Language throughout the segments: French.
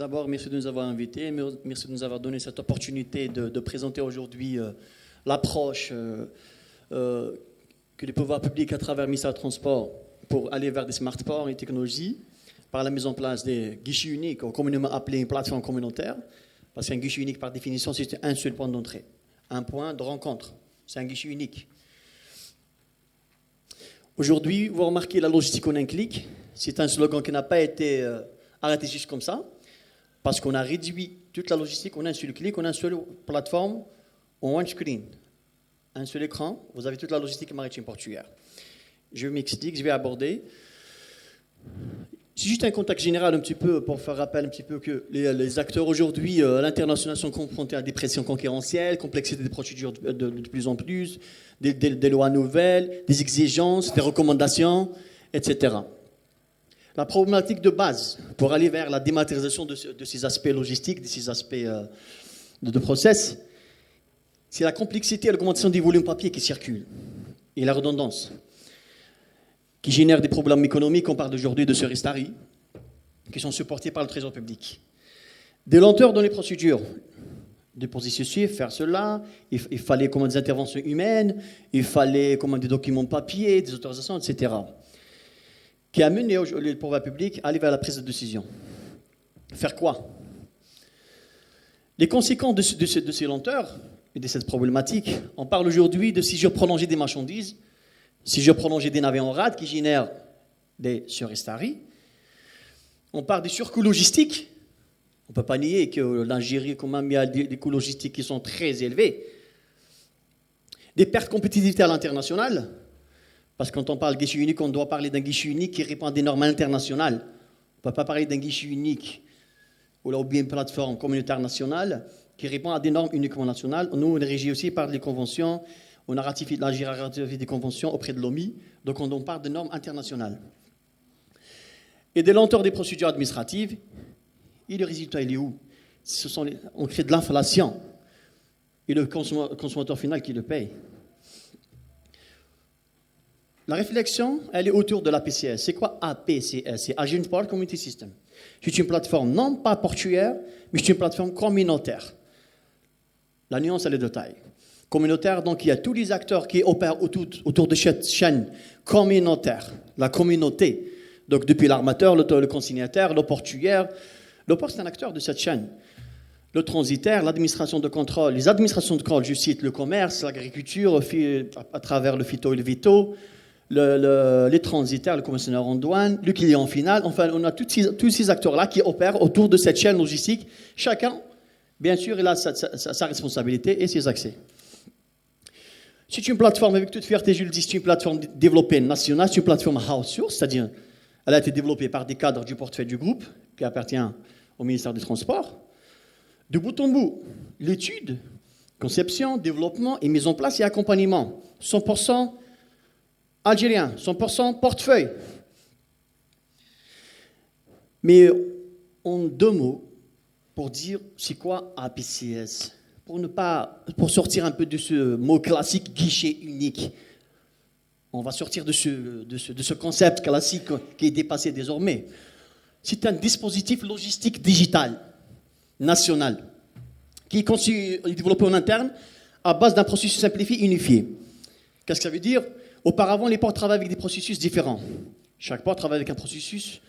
D'abord, merci de nous avoir invités, merci de nous avoir donné cette opportunité de présenter aujourd'hui l'approche que les pouvoirs publics à travers le ministère des Transports pour aller vers des smart ports et technologies par la mise en place des guichets uniques, communément appelés une plateforme communautaire, parce qu'un guichet unique, par définition, c'est un seul point d'entrée, un point de rencontre. C'est un guichet unique. Aujourd'hui, vous remarquez la logistique en un clic. C'est un slogan qui n'a pas été arrêté juste comme ça, parce qu'on a réduit toute la logistique en un seul clic, en une seule plateforme, en one screen. Un seul écran, vous avez toute la logistique maritime portuaire. Je m'explique, je vais aborder. C'est juste un contexte général un petit peu pour faire rappel un petit peu que les acteurs aujourd'hui à l'international sont confrontés à des pressions concurrentielles, complexité des procédures de plus en plus, des lois nouvelles, des exigences, des recommandations, etc. La problématique de base pour aller vers la dématérialisation de ces aspects logistiques, de ces aspects de process, c'est la complexité et l'augmentation des volumes papier qui circulent et la redondance qui génère des problèmes économiques. On parle aujourd'hui de ce restari, qui sont supportés par le Trésor public. Des lenteurs dans les procédures. Déposer ceci, faire cela, il fallait des interventions humaines, il fallait des documents papier, des autorisations, etc. Qui a mené le pouvoir public à aller vers la prise de décision. Faire quoi? Les conséquences de ces lenteurs et de cette problématique, on parle aujourd'hui de séjours prolongés des marchandises, si je prolonge des navires en rade qui génèrent des surestaries, on parle des surcoûts logistiques. On ne peut pas nier que l'Algérie, quand même, il y a des coûts logistiques qui sont très élevés. Des pertes de compétitivité à l'international, parce que quand on parle de guichet unique, on doit parler d'un guichet unique qui répond à des normes internationales. On ne peut pas parler d'un guichet unique ou bien une plateforme communautaire nationale qui répond à des normes uniquement nationales. Nous, on est régi aussi par les conventions. On a ratifié, l'Algérie a ratifié des conventions auprès de l'OMI, donc on parle de normes internationales. Et des lenteurs des procédures administratives, et le résultat, il est où? On crée de l'inflation, et le consommateur final qui le paye. La réflexion, elle est autour de l'APCS. C'est quoi APCS? C'est Agent Port Community System. C'est une plateforme non pas portuaire, mais c'est une plateforme communautaire. La nuance, elle est de taille. Communautaire, donc il y a tous les acteurs qui opèrent autour de cette chaîne communautaire, la communauté. Donc depuis l'armateur, le consignataire, le portuaire. Le port, c'est un acteur de cette chaîne. Le transitaire, l'administration de contrôle, les administrations de contrôle, je cite le commerce, l'agriculture, à travers le phyto et le vito, les transitaires, le commissionnaire en douane, le client final. Enfin, on a tous ces acteurs-là qui opèrent autour de cette chaîne logistique. Chacun, bien sûr, il a sa responsabilité et ses accès. C'est une plateforme, avec toute fierté, je le dis, c'est une plateforme développée nationale, c'est une plateforme house source, c'est-à-dire elle a été développée par des cadres du portefeuille du groupe, qui appartient au ministère des Transports. De bout en bout, l'étude, conception, développement et mise en place et accompagnement. 100% algérien, 100% portefeuille. Mais en deux mots, pour dire c'est quoi APCS, pour sortir un peu de ce mot classique guichet unique. On va sortir de ce concept classique qui est dépassé désormais. C'est un dispositif logistique digital, national, qui est conçu et développé en interne à base d'un processus simplifié et unifié. Qu'est-ce que ça veut dire? Auparavant, les ports travaillaient avec des processus différents. Chaque port travaille avec un processus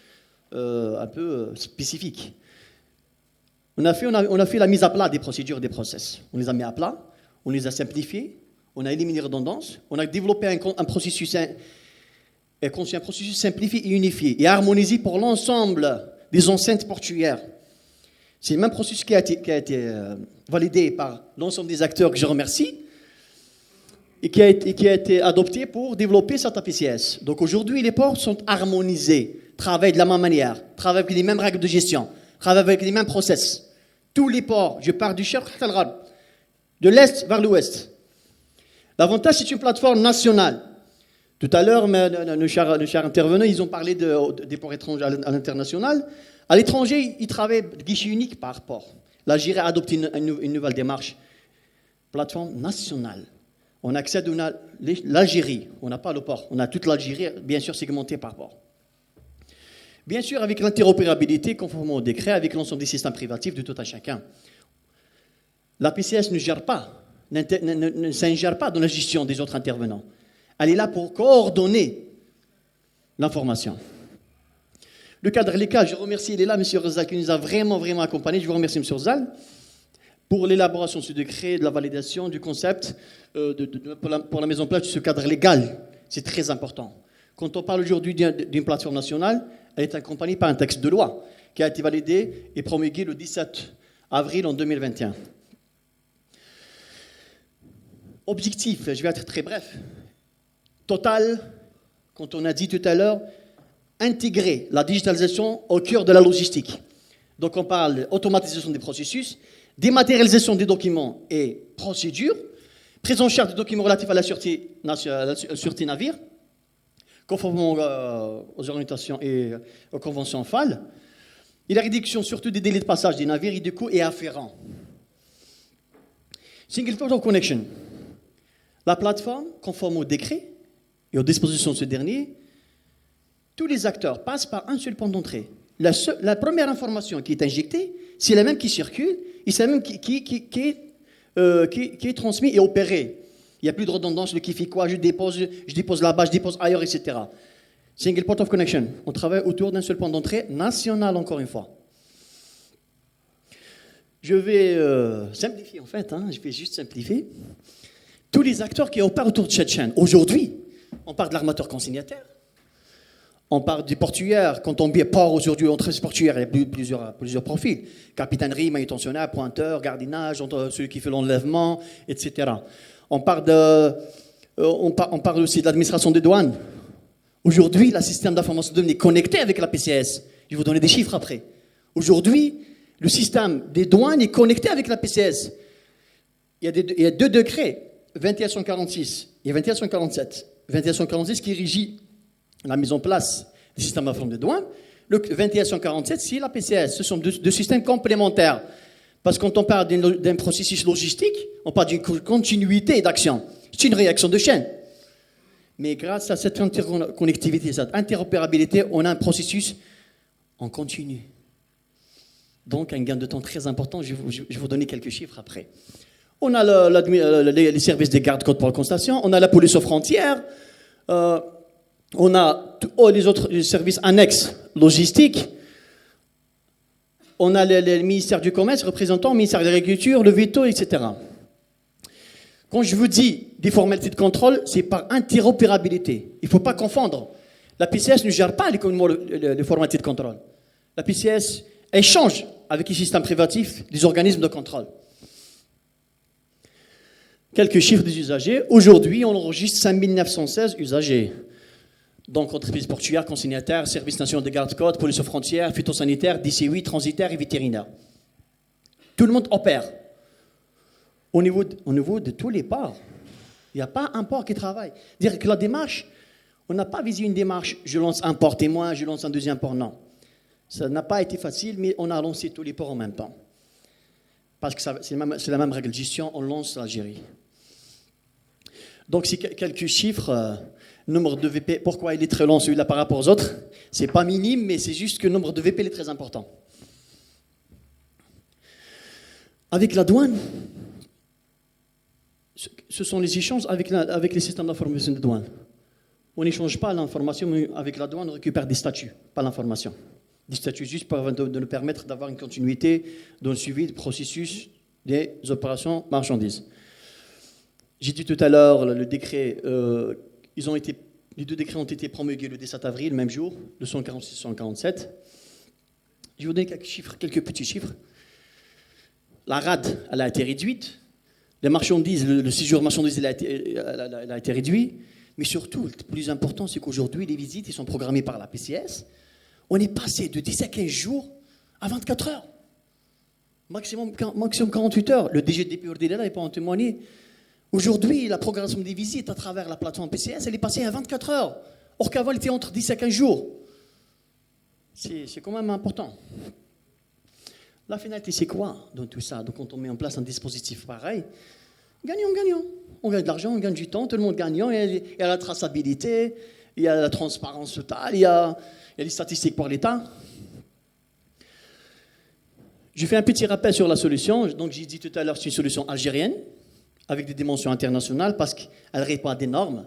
un peu spécifique. On a fait la mise à plat des procédures, des process. On les a mis à plat, on les a simplifiés, on a éliminé les redondances, on a développé un processus simplifié et unifié et harmonisé pour l'ensemble des enceintes portuaires. C'est le même processus qui a été validé par l'ensemble des acteurs que je remercie et qui a été adopté pour développer cette APCS. Donc aujourd'hui, les ports sont harmonisés, travaillent de la même manière, travaillent avec les mêmes règles de gestion, travaillent avec les mêmes process. Tous les ports, je pars du Cheikh Al Gharb, de l'est vers l'ouest. L'avantage, c'est une plateforme nationale. Tout à l'heure, nos chers intervenants, ils ont parlé des ports étrangers à l'international. À l'étranger, ils travaillent guichet unique par port. L'Algérie a adopté une nouvelle démarche. Plateforme nationale. On accède à l'Algérie. On n'a pas le port. On a toute l'Algérie, bien sûr, segmentée par port. Bien sûr, avec l'interopérabilité, conformément au décret, avec l'ensemble des systèmes privatifs de tout un chacun. La PCS ne s'ingère pas dans la gestion des autres intervenants. Elle est là pour coordonner l'information. Le cadre légal, je remercie, il est là, M. Rezal, qui nous a vraiment accompagnés. Je vous remercie, M. Rezal, pour l'élaboration de ce décret, de la validation du concept, pour la mise en place de ce cadre légal. C'est très important. Quand on parle aujourd'hui d'une plateforme nationale, elle est accompagnée par un texte de loi qui a été validé et promulgué le 17 avril en 2021. Objectif, je vais être très bref. Total, quand on a dit tout à l'heure, intégrer la digitalisation au cœur de la logistique. Donc on parle d'automatisation des processus, dématérialisation des documents et procédures, prise en charge des documents relatifs à la sûreté navire, conformément aux orientations et aux conventions FAL, et la réduction surtout des délais de passage des navires et des coûts et afférents. Single Point of Connection. La plateforme, conforme au décret et aux dispositions de ce dernier, tous les acteurs passent par un seul point d'entrée. La première information qui est injectée, c'est la même qui circule et c'est la même qui est transmise et opérée. Il n'y a plus de redondance, le qui fait quoi, je dépose là-bas, je dépose ailleurs, etc. Single Point of Connection. On travaille autour d'un seul point d'entrée national, encore une fois. Je vais simplifier, en fait, je vais juste simplifier. Tous les acteurs qui opèrent autour de cette chaîne. Aujourd'hui, on parle de l'armateur consignataire, on parle du portuaire. Quand on port aujourd'hui entre les portuaires, il y a plusieurs profils. Capitainerie, manutentionnaire, pointeur, gardinage, celui qui fait l'enlèvement, etc. On parle aussi de l'administration des douanes. Aujourd'hui, le système d'information de douane est connecté avec la PCS. Je vais vous donner des chiffres après. Aujourd'hui, le système des douanes est connecté avec la PCS. Il y a deux décrets, 2146 et 2147. 2146 qui régit la mise en place du système d'information des douanes. Le 2147, c'est la PCS. Ce sont deux systèmes complémentaires. Parce que quand on parle d'un processus logistique, on parle d'une continuité d'action. C'est une réaction de chaîne. Mais grâce à cette interconnectivité, cette interopérabilité, on a un processus en continu. Donc, un gain de temps très important. Je vais vous donner quelques chiffres après. On a les services des gardes-côtes pour la constatation. On a la police aux frontières. On a les autres services annexes logistiques. On a le ministère du Commerce, représentant, le ministère de l'Agriculture, le veto, etc. Quand je vous dis des formalités de contrôle, c'est par interopérabilité. Il ne faut pas confondre. La PCS ne gère pas les formalités de contrôle. La PCS échange avec les systèmes privatifs des organismes de contrôle. Quelques chiffres des usagers. Aujourd'hui, on enregistre 5916 usagers. Donc, entreprises portuaires, consignataires, services nationaux de garde-côtes, police aux frontières, phytosanitaires, DCI, transitaires et vétérinaires. Tout le monde opère. Au niveau de tous les ports, il n'y a pas un port qui travaille. Dire que la démarche, on n'a pas visé une démarche, je lance un port témoin, je lance un deuxième port, non. Ça n'a pas été facile, mais on a lancé tous les ports en même temps. Parce que c'est la même règle de gestion, on lance l'Algérie. Donc, c'est quelques chiffres. Nombre de VP, pourquoi il est très long celui-là par rapport aux autres? C'est pas minime, mais c'est juste que le nombre de VP est très important. Avec la douane, ce sont les échanges avec les systèmes d'information de douane. On n'échange pas l'information, mais avec la douane, on récupère des statuts, pas l'information. Des statuts juste pour nous permettre d'avoir une continuité dans le suivi du processus des opérations marchandises. J'ai dit tout à l'heure, le décret... les deux décrets ont été promulgués le 17 avril, le même jour, le 146 et 147. Je vais vous donner quelques petits chiffres. La rade, elle a été réduite. Les marchandises, le séjour marchandises, elle a été réduit. Mais surtout, le plus important, c'est qu'aujourd'hui, les visites sont programmées par la PCS. On est passé de 10 à 15 jours à 24 heures. Maximum 48 heures. Le DG de DPORD est là, il peut en témoigner. Aujourd'hui, la programmation des visites à travers la plateforme PCS, elle est passée à 24 heures. Or qu'avant, elle était entre 10 à 15 jours. C'est quand même important. La finalité, c'est quoi dans tout ça? Donc, quand on met en place un dispositif pareil, gagnant. On gagne de l'argent, on gagne du temps, tout le monde gagnant. Il y a la traçabilité, il y a la transparence totale, il y a les statistiques pour l'État. Je fais un petit rappel sur la solution. Donc, j'ai dit tout à l'heure, c'est une solution algérienne, avec des dimensions internationales, parce qu'elle répond à des normes.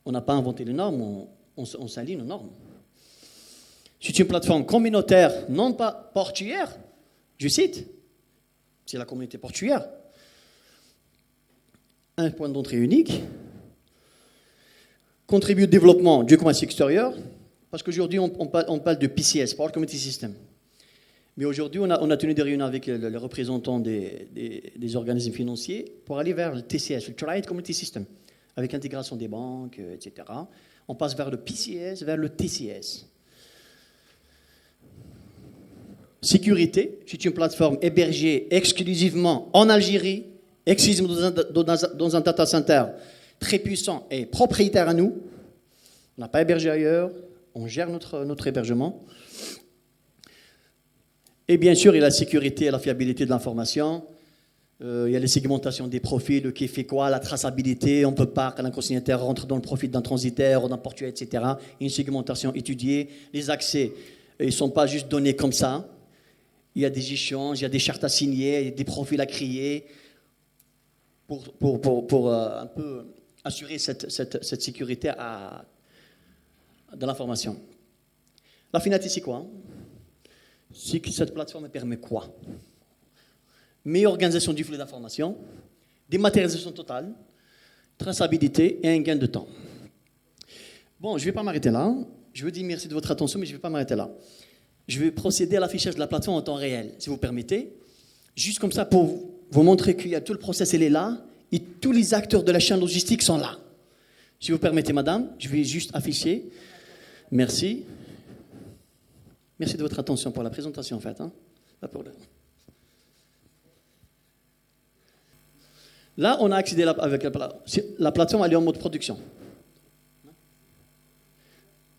On n'a pas inventé les normes, on s'aligne aux normes. C'est une plateforme communautaire, non pas portuaire, je cite, c'est la communauté portuaire. Un point d'entrée unique, contribue au développement du commerce extérieur, parce qu'aujourd'hui, on parle de PCS, Power Community System. Mais aujourd'hui, on a tenu des réunions avec les représentants des organismes financiers pour aller vers le TCS, le Trade Community System, avec l'intégration des banques, etc. On passe vers le PCS, vers le TCS. Sécurité, c'est une plateforme hébergée exclusivement en Algérie, exclusivement dans un data center très puissant et propriétaire à nous. On n'a pas hébergé ailleurs, on gère notre hébergement. Et bien sûr, il y a la sécurité et la fiabilité de l'information. Il y a les segmentations des profils, qui fait quoi, la traçabilité. On ne peut pas, quand un consignataire rentre dans le profil d'un transitaire ou d'un portuaire, etc. Il y a une segmentation étudiée. Les accès, ils ne sont pas juste donnés comme ça. Il y a des échanges, il y a des chartes à signer, il y a des profils à créer pour un peu assurer cette sécurité de l'information. La finalité, c'est quoi? C'est que cette plateforme permet quoi? Meilleure organisation du flux d'informations, dématérialisation totale, traçabilité et un gain de temps. Bon, je ne vais pas m'arrêter là. Je vous dis merci de votre attention, mais je ne vais pas m'arrêter là. Je vais procéder à l'affichage de la plateforme en temps réel, si vous permettez. Juste comme ça, pour vous montrer qu'il y a tout le process, il est là, et tous les acteurs de la chaîne logistique sont là. Si vous permettez, madame, je vais juste afficher. Merci. Merci de votre attention pour la présentation, en fait. Pas pour Là, on a accédé avec la plateforme, elle est en mode production.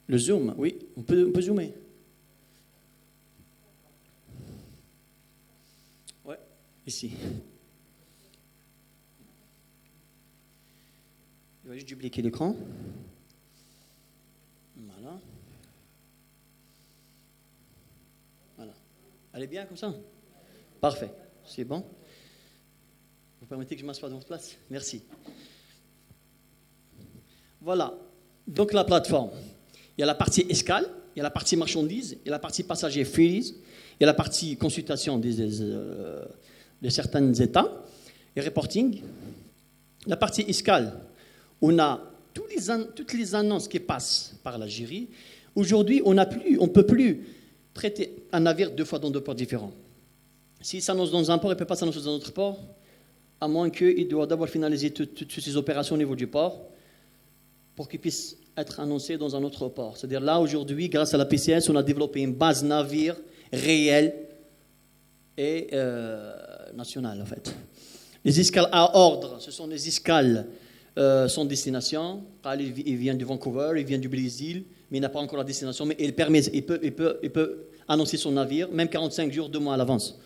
Le zoom, oui, on peut zoomer. Ouais, ici. Je vais juste dupliquer l'écran. Voilà. Voilà. Elle est bien comme ça? Parfait. C'est bon? Vous permettez que je m'assoie dans votre place? Merci. Voilà. Donc la plateforme. Il y a la partie escale, il y a la partie marchandises, il y a la partie passager freeze, il y a la partie consultation de certains États et reporting. La partie escale, on a toutes les annonces qui passent par l'Algérie. Aujourd'hui, on ne peut plus traiter un navire 2 fois dans 2 ports différents. S'il s'annonce dans un port, il ne peut pas s'annoncer dans un autre port, à moins qu'il doit d'abord finaliser toutes ses opérations au niveau du port pour qu'il puisse être annoncé dans un autre port. C'est-à-dire là, aujourd'hui, grâce à la PCS, on a développé une base navire réelle et nationale, en fait. Les escales à ordre, ce sont des escales sans destination. Il vient de Vancouver, il vient du Brésil, mais il n'a pas encore la destination, mais il peut annoncer son navire, même 45 jours, 2 mois à l'avance.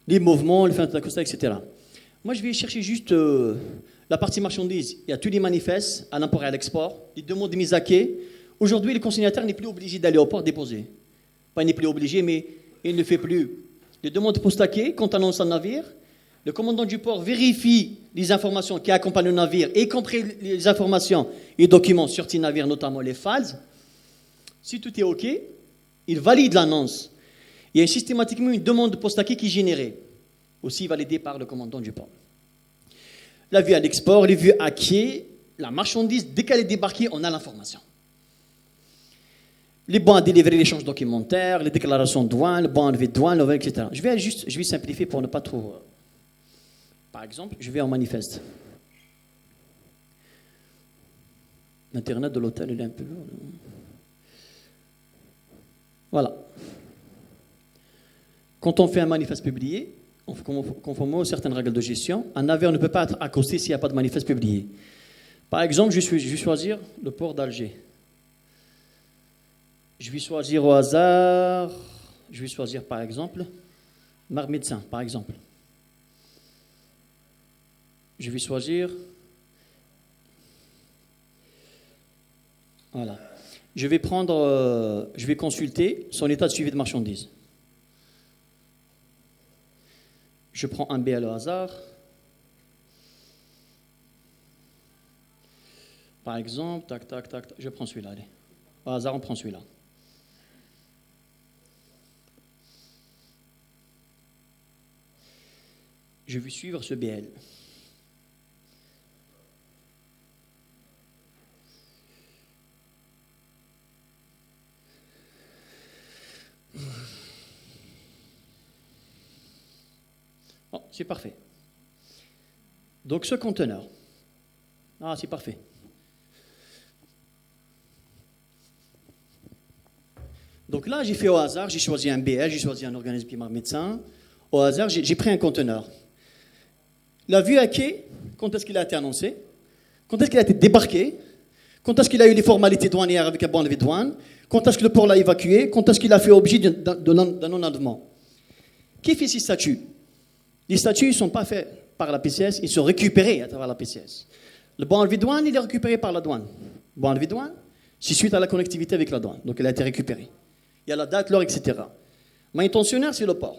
Les mouvements, les fins de la costa, etc. Moi, je vais chercher juste la partie marchandise. Il y a tous les manifestes à l'import et à l'export, les demandes de mise à quai. Aujourd'hui, le consignataire n'est plus obligé d'aller au port déposer. Pas il n'est plus obligé, mais il ne fait plus. Les demandes post à quai, quand on annonce un navire, le commandant du port vérifie les informations qui accompagnent le navire, y compris les informations et documents sur ces navires, notamment les phases. Si tout est OK, il valide l'annonce. Il y a systématiquement une demande post à quai qui est générée, aussi validée par le commandant du port. La vue à l'export, les vues à quai, la marchandise, dès qu'elle est débarquée, on a l'information. Les bons à délivrer, l'échange documentaire, les déclarations de douane, les bons à enlever de douane, etc. Je vais simplifier pour ne pas trop... Par exemple, je vais en manifeste. L'internet de l'hôtel, il est un peu lourd. Voilà. Quand on fait un manifeste publié, conformément à certaines règles de gestion, un navire ne peut pas être accosté s'il n'y a pas de manifeste publié. Par exemple, je vais choisir le port d'Alger. Je vais choisir au hasard, je vais choisir par exemple Mar Médecin, par exemple. Je vais choisir Voilà. Je vais consulter son état de suivi de marchandises. Je prends un BL au hasard. Par exemple, tac, tac, tac, je prends celui-là, allez. Au hasard, on prend celui-là. Je vais suivre ce BL. Oh, c'est parfait. Donc ce conteneur. Ah, c'est parfait. Donc là, j'ai fait au hasard, j'ai choisi un BL, j'ai choisi un organisme qui est médecin. Au hasard, j'ai pris un conteneur. La vue à quai, quand est-ce qu'il a été annoncé? Quand est-ce qu'il a été débarqué? Quand est-ce qu'il a eu les formalités douanières avec un bon levé de douane? Quand est-ce que le port l'a évacué? Quand est-ce qu'il a fait objet d'un non-enlèvement? Qui fait ces statuts? Les statuts ne sont pas faits par la PCS, ils sont récupérés à travers la PCS. Le bon levé de douane, il est récupéré par la douane. Le bon levé de douane, c'est suite à la connectivité avec la douane. Donc il a été récupéré. Il y a la date, l'heure, etc. Manutentionnaire, c'est le port.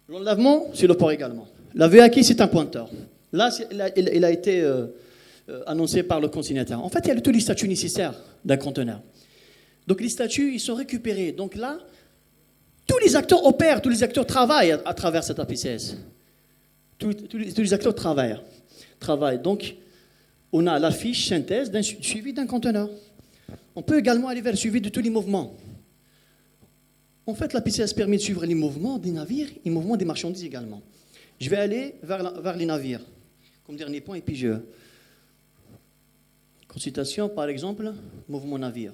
L'enlèvement, c'est le port également. La vue à quai, c'est un pointeur. Là, il a été annoncé par le consignataire. En fait, il y a tous les statuts nécessaires d'un conteneur. Donc les statuts, ils sont récupérés. Donc là, tous les acteurs opèrent, tous les acteurs travaillent à travers cette APCS. Tous les acteurs travaillent. Donc, on a la fiche synthèse d'un suivi d'un conteneur. On peut également aller vers le suivi de tous les mouvements. En fait, la PCS permet de suivre les mouvements des navires et les mouvements des marchandises également. Je vais aller vers les navires, comme dernier point, et puis consultation, par exemple, mouvement navire.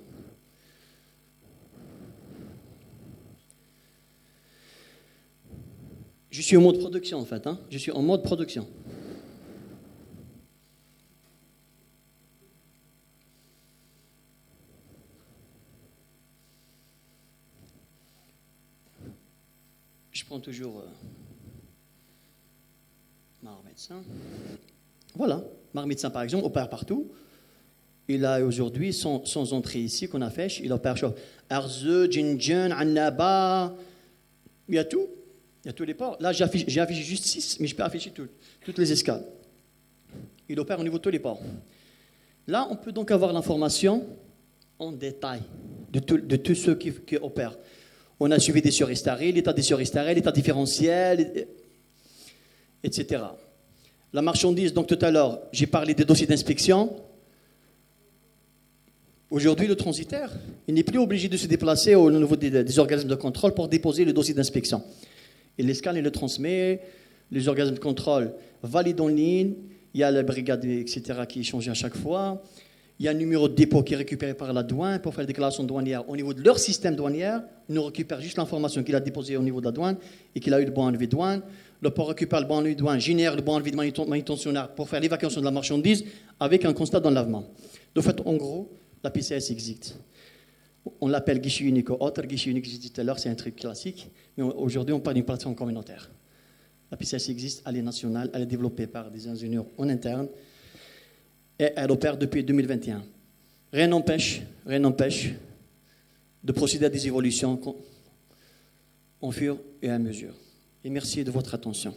Je suis en mode production, en fait. Je suis en mode production. Je prends toujours Mar Médecin. Voilà, Mar Médecin, par exemple, opère partout. Il a aujourd'hui, sans entrée ici qu'on a fait, il opère sur Arze, Jinjin, Annaba. Il y a tout. Il y a tous les ports. Là, j'ai affiché juste 6, mais je peux afficher toutes les escales. Il opère au niveau de tous les ports. Là, on peut donc avoir l'information en détail de tous ceux qui opèrent. On a suivi des surestarés, l'état des surestarés, l'état différentiel, etc. La marchandise, donc tout à l'heure, j'ai parlé des dossiers d'inspection. Aujourd'hui, le transitaire, il n'est plus obligé de se déplacer au niveau des organismes de contrôle pour déposer le dossier d'inspection. Et l'escale, il le transmet, les organismes de contrôle valident en ligne, il y a la brigade, etc., qui est changée à chaque fois. Il y a un numéro de dépôt qui est récupéré par la douane pour faire la déclaration douanière au niveau de leur système douanière. Ils nous récupèrent juste l'information qu'il a déposée au niveau de la douane et qu'il a eu le bon enlevé de douane. Le port récupère le bon enlevé de douane, génère le bon enlevé de manutentionnaire pour faire l'évacuation de la marchandise avec un constat d'enlèvement. De fait, en gros, la PCS existe. On l'appelle guichet unique ou autre. Guichet unique, j'ai dit tout à l'heure, c'est un truc classique. Mais aujourd'hui, on parle d'une plateforme communautaire. La PCS existe, elle est nationale, elle est développée par des ingénieurs en interne. Et elle opère depuis 2021. Rien n'empêche de procéder à des évolutions en fur et à mesure. Et merci de votre attention.